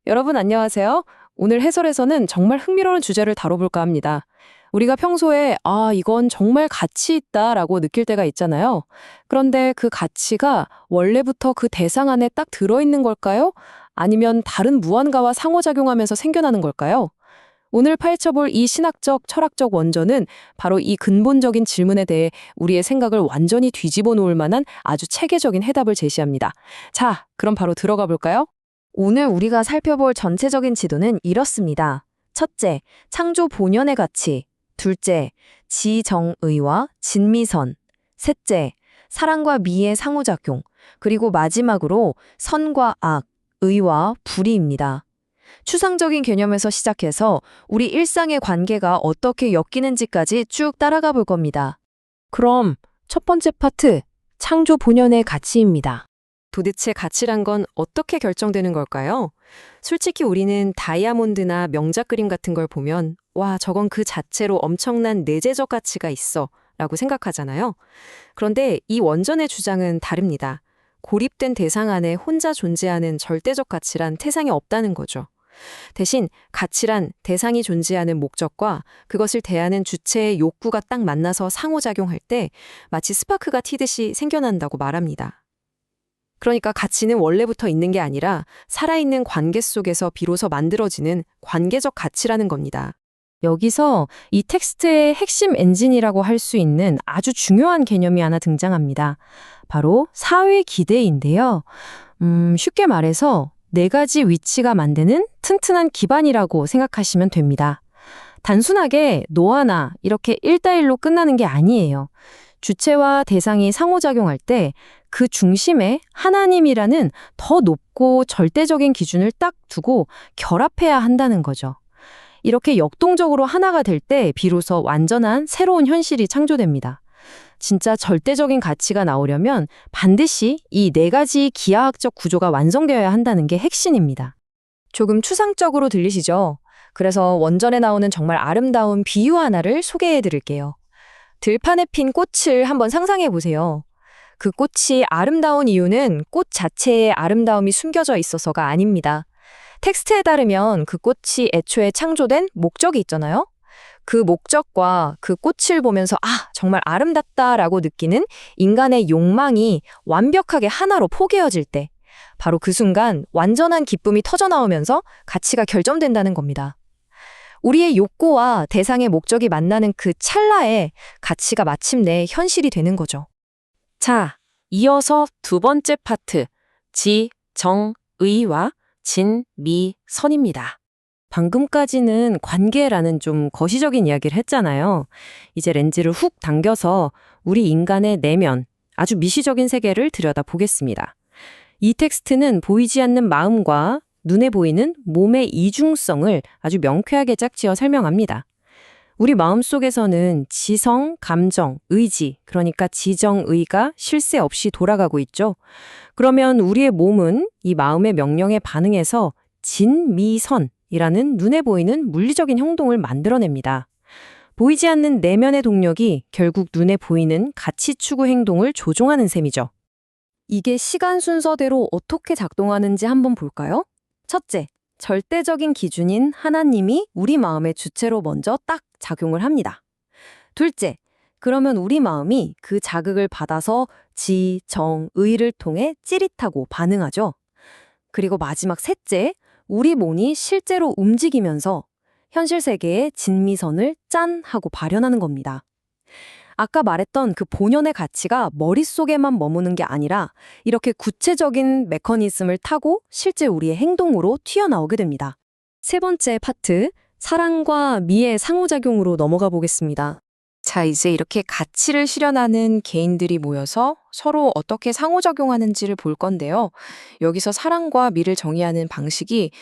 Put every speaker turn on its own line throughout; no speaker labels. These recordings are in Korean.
여러분 안녕하세요. 오늘 해설에서는 정말 흥미로운 주제를 다뤄볼까 합니다. 우리가 평소에 이건 정말 가치 있다라고 느낄 때가 있잖아요. 그런데 그 가치가 원래부터 그 대상 안에 딱 들어있는 걸까요? 아니면 다른 무언가와 상호작용하면서 생겨나는 걸까요? 오늘 파헤쳐볼 이 신학적, 철학적 원전은 바로 이 근본적인 질문에 대해 우리의 생각을 완전히 뒤집어 놓을 만한 아주 체계적인 해답을 제시합니다. 자, 그럼 바로 들어가 볼까요?
오늘 우리가 살펴볼 전체적인 지도는 이렇습니다. 첫째, 창조 본연의 가치. 둘째, 지정의와 진미선. 셋째, 사랑과 미의 상호작용. 그리고 마지막으로 선과 악, 의와 불의입니다. 추상적인 개념에서 시작해서 우리 일상의 관계가 어떻게 엮이는지까지 쭉 따라가 볼 겁니다.
그럼 첫 번째 파트, 창조 본연의 가치입니다. 도대체 가치란 건 어떻게 결정되는 걸까요? 솔직히 우리는 다이아몬드나 명작 그림 같은 걸 보면 와, 저건 그 자체로 엄청난 내재적 가치가 있어 라고 생각하잖아요. 그런데 이 원전의 주장은 다릅니다. 고립된 대상 안에 혼자 존재하는 절대적 가치란 태상에 없다는 거죠. 대신 가치란 대상이 존재하는 목적과 그것을 대하는 주체의 욕구가 딱 만나서 상호작용할 때 마치 스파크가 튀듯이 생겨난다고 말합니다. 그러니까 가치는 원래부터 있는 게 아니라 살아있는 관계 속에서 비로소 만들어지는 관계적 가치라는 겁니다.
여기서 이 텍스트의 핵심 엔진이라고 할 수 있는 아주 중요한 개념이 하나 등장합니다. 바로 사회 기대인데요. 쉽게 말해서 네 가지 위치가 만드는 튼튼한 기반이라고 생각하시면 됩니다. 단순하게 노하나 이렇게 1대1로 끝나는 게 아니에요. 주체와 대상이 상호작용할 때 그 중심에 하나님이라는 더 높고 절대적인 기준을 딱 두고 결합해야 한다는 거죠. 이렇게 역동적으로 하나가 될 때 비로소 완전한 새로운 현실이 창조됩니다. 진짜 절대적인 가치가 나오려면 반드시 이 네 가지 기하학적 구조가 완성되어야 한다는 게 핵심입니다. 조금 추상적으로 들리시죠? 그래서 원전에 나오는 정말 아름다운 비유 하나를 소개해 드릴게요. 들판에 핀 꽃을 한번 상상해 보세요. 그 꽃이 아름다운 이유는 꽃 자체의 아름다움이 숨겨져 있어서가 아닙니다. 텍스트에 따르면 그 꽃이 애초에 창조된 목적이 있잖아요. 그 목적과 그 꽃을 보면서 정말 아름답다라고 느끼는 인간의 욕망이 완벽하게 하나로 포개어질 때 바로 그 순간 완전한 기쁨이 터져나오면서 가치가 결정된다는 겁니다. 우리의 욕구와 대상의 목적이 만나는 그 찰나에 가치가 마침내 현실이 되는 거죠.
자, 이어서 두 번째 파트, 지, 정, 의와 진, 미, 선입니다. 방금까지는 관계라는 좀 거시적인 이야기를 했잖아요. 이제 렌즈를 훅 당겨서 우리 인간의 내면, 아주 미시적인 세계를 들여다보겠습니다. 이 텍스트는 보이지 않는 마음과 눈에 보이는 몸의 이중성을 아주 명쾌하게 짝지어 설명합니다. 우리 마음속에서는 지성, 감정, 의지, 그러니까 지정의가 쉴 새 없이 돌아가고 있죠. 그러면 우리의 몸은 이 마음의 명령에 반응해서 진미선이라는 눈에 보이는 물리적인 행동을 만들어냅니다. 보이지 않는 내면의 동력이 결국 눈에 보이는 가치 추구 행동을 조종하는 셈이죠. 이게 시간 순서대로 어떻게 작동하는지 한번 볼까요? 첫째, 절대적인 기준인 하나님이 우리 마음의 주체로 먼저 딱 작용을 합니다. 둘째, 그러면 우리 마음이 그 자극을 받아서 지, 정, 의를 통해 찌릿하고 반응하죠. 그리고 마지막 셋째, 우리 몸이 실제로 움직이면서 현실 세계의 진미선을 짠 하고 발현하는 겁니다. 아까 말했던 그 본연의 가치가 머릿속에만 머무는 게 아니라 이렇게 구체적인 메커니즘을 타고 실제 우리의 행동으로 튀어나오게 됩니다. 세 번째 파트, 사랑과 미의 상호작용으로 넘어가 보겠습니다. 자, 이제 이렇게 가치를 실현하는 개인들이 모여서 서로 어떻게 상호작용하는지를 볼 건데요. 여기서 사랑과 미를 정의하는 방식이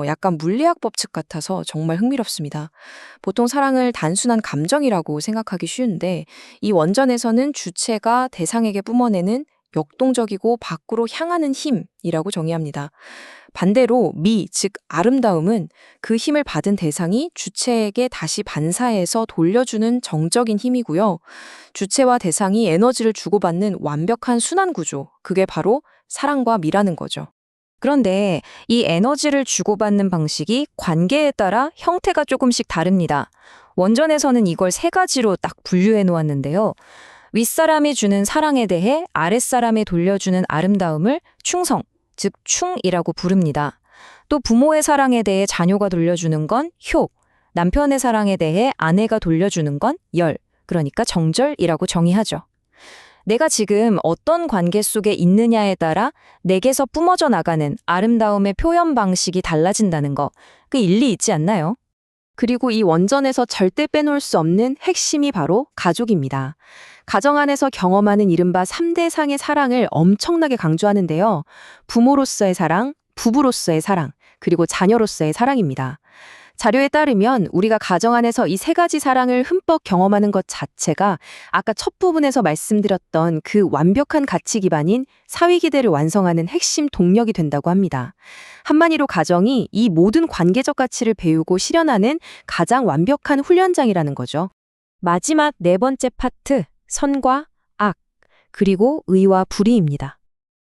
약간 물리학 법칙 같아서 정말 흥미롭습니다. 보통 사랑을 단순한 감정이라고 생각하기 쉬운데 이 원전에서는 주체가 대상에게 뿜어내는 역동적이고 밖으로 향하는 힘이라고 정의합니다. 반대로 미, 즉 아름다움은 그 힘을 받은 대상이 주체에게 다시 반사해서 돌려주는 정적인 힘이고요. 주체와 대상이 에너지를 주고받는 완벽한 순환 구조, 그게 바로 사랑과 미라는 거죠.
그런데 이 에너지를 주고받는 방식이 관계에 따라 형태가 조금씩 다릅니다. 원전에서는 이걸 세 가지로 딱 분류해 놓았는데요. 윗사람이 주는 사랑에 대해 아랫사람에 돌려주는 아름다움을 충성, 즉 충이라고 부릅니다. 또 부모의 사랑에 대해 자녀가 돌려주는 건 효, 남편의 사랑에 대해 아내가 돌려주는 건 열, 그러니까 정절이라고 정의하죠. 내가 지금 어떤 관계 속에 있느냐에 따라 내게서 뿜어져 나가는 아름다움의 표현 방식이 달라진다는 거, 그 일리 있지 않나요?
그리고 이 원전에서 절대 빼놓을 수 없는 핵심이 바로 가족입니다. 가정 안에서 경험하는 이른바 3대상의 사랑을 엄청나게 강조하는데요. 부모로서의 사랑, 부부로서의 사랑, 그리고 자녀로서의 사랑입니다. 자료에 따르면 우리가 가정 안에서 이 세 가지 사랑을 흠뻑 경험하는 것 자체가 아까 첫 부분에서 말씀드렸던 그 완벽한 가치 기반인 사회 기대를 완성하는 핵심 동력이 된다고 합니다. 한마디로 가정이 이 모든 관계적 가치를 배우고 실현하는 가장 완벽한 훈련장이라는 거죠. 마지막 네 번째 파트, 선과 악, 그리고 의와 불의입니다.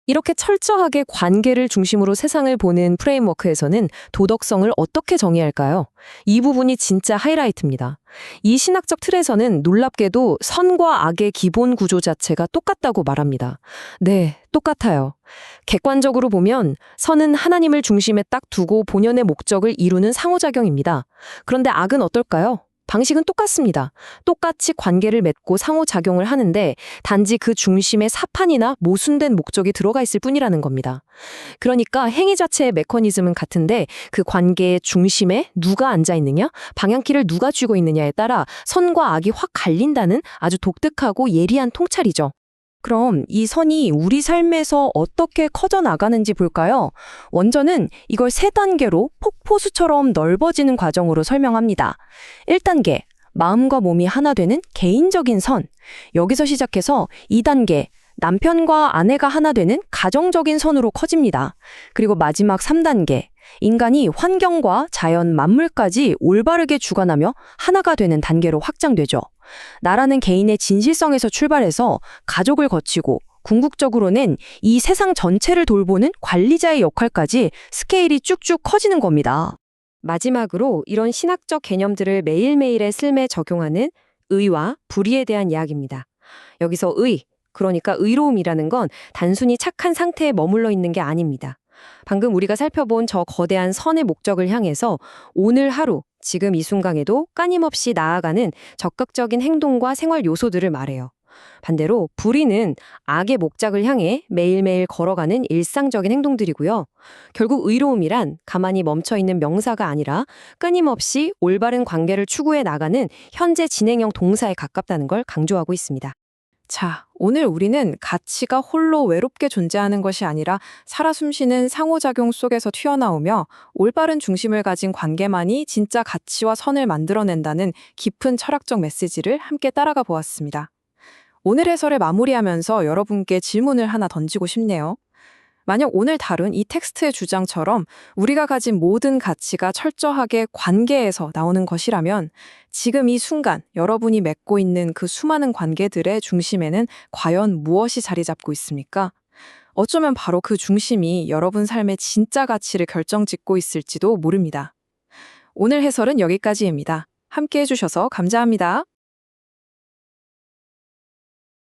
이렇게 철저하게 관계를 중심으로 세상을 보는 프레임워크에서는 도덕성을 어떻게 정의할까요? 이 부분이 진짜 하이라이트입니다. 이 신학적 틀에서는 놀랍게도 선과 악의 기본 구조 자체가 똑같다고 말합니다. 네, 똑같아요. 객관적으로 보면 선은 하나님을 중심에 딱 두고 본연의 목적을 이루는 상호작용입니다. 그런데 악은 어떨까요? 방식은 똑같습니다. 똑같이 관계를 맺고 상호작용을 하는데 단지 그 중심에 사판이나 모순된 목적이 들어가 있을 뿐이라는 겁니다. 그러니까 행위 자체의 메커니즘은 같은데 그 관계의 중심에 누가 앉아 있느냐, 방향키를 누가 쥐고 있느냐에 따라 선과 악이 확 갈린다는 아주 독특하고 예리한 통찰이죠. 그럼 이 선이 우리 삶에서 어떻게 커져 나가는지 볼까요? 원전은 이걸 세 단계로 폭포수처럼 넓어지는 과정으로 설명합니다. 1단계, 마음과 몸이 하나 되는 개인적인 선. 여기서 시작해서 2단계, 남편과 아내가 하나 되는 가정적인 선으로 커집니다. 그리고 마지막 3단계, 인간이 환경과 자연, 만물까지 올바르게 주관하며 하나가 되는 단계로 확장되죠. 나라는 개인의 진실성에서 출발해서 가족을 거치고 궁극적으로는 이 세상 전체를 돌보는 관리자의 역할까지 스케일이 쭉쭉 커지는 겁니다. 마지막으로 이런 신학적 개념들을 매일매일의 삶에 적용하는 의와 불의에 대한 이야기입니다. 여기서 의, 그러니까 의로움이라는 건 단순히 착한 상태에 머물러 있는 게 아닙니다. 방금 우리가 살펴본 저 거대한 선의 목적을 향해서 오늘 하루, 지금 이 순간에도 끊임없이 나아가는 적극적인 행동과 생활 요소들을 말해요. 반대로 불의는 악의 목적을 향해 매일매일 걸어가는 일상적인 행동들이고요. 결국 의로움이란 가만히 멈춰있는 명사가 아니라 끊임없이 올바른 관계를 추구해 나가는 현재 진행형 동사에 가깝다는 걸 강조하고 있습니다. 자, 오늘 우리는 가치가 홀로 외롭게 존재하는 것이 아니라 살아 숨쉬는 상호작용 속에서 튀어나오며 올바른 중심을 가진 관계만이 진짜 가치와 선을 만들어낸다는 깊은 철학적 메시지를 함께 따라가 보았습니다. 오늘 해설을 마무리하면서 여러분께 질문을 하나 던지고 싶네요. 만약 오늘 다룬 이 텍스트의 주장처럼 우리가 가진 모든 가치가 철저하게 관계에서 나오는 것이라면 지금 이 순간 여러분이 맺고 있는 그 수많은 관계들의 중심에는 과연 무엇이 자리 잡고 있습니까? 어쩌면 바로 그 중심이 여러분 삶의 진짜 가치를 결정짓고 있을지도 모릅니다. 오늘 해설은 여기까지입니다. 함께 해주셔서 감사합니다.